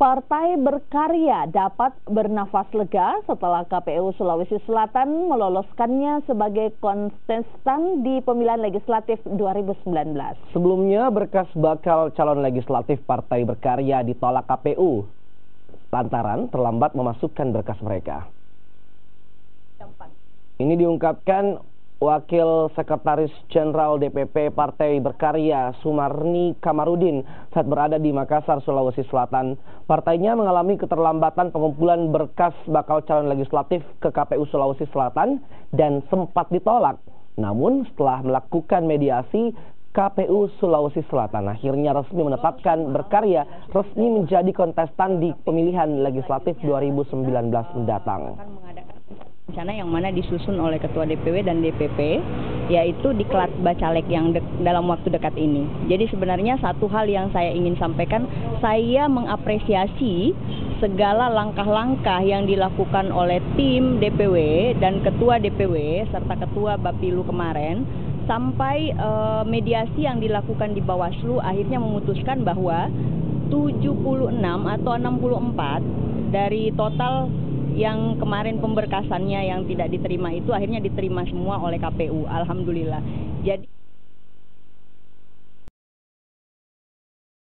Partai Berkarya dapat bernafas lega setelah KPU Sulawesi Selatan meloloskannya sebagai kontestan di pemilihan legislatif 2019. Sebelumnya, berkas bakal calon legislatif Partai Berkarya ditolak KPU lantaran terlambat memasukkan berkas mereka. Ini diungkapkan Wakil Sekretaris Jenderal DPP Partai Berkarya Sumarni Kamarudin saat berada di Makassar, Sulawesi Selatan. Partainya mengalami keterlambatan pengumpulan berkas bakal calon legislatif ke KPU Sulawesi Selatan dan sempat ditolak. Namun setelah melakukan mediasi, KPU Sulawesi Selatan akhirnya resmi menetapkan Berkarya resmi menjadi kontestan di pemilihan legislatif 2019 mendatang. Rencana yang mana disusun oleh Ketua DPW dan DPP, yaitu diklat Bacalek yang dalam waktu dekat ini. Jadi sebenarnya satu hal yang saya ingin sampaikan, saya mengapresiasi segala langkah-langkah yang dilakukan oleh tim DPW dan Ketua DPW serta Ketua Bapilu kemarin, sampai mediasi yang dilakukan di Bawaslu akhirnya memutuskan bahwa 76 atau 64 dari total yang kemarin pemberkasannya yang tidak diterima itu akhirnya diterima semua oleh KPU. Alhamdulillah. Jadi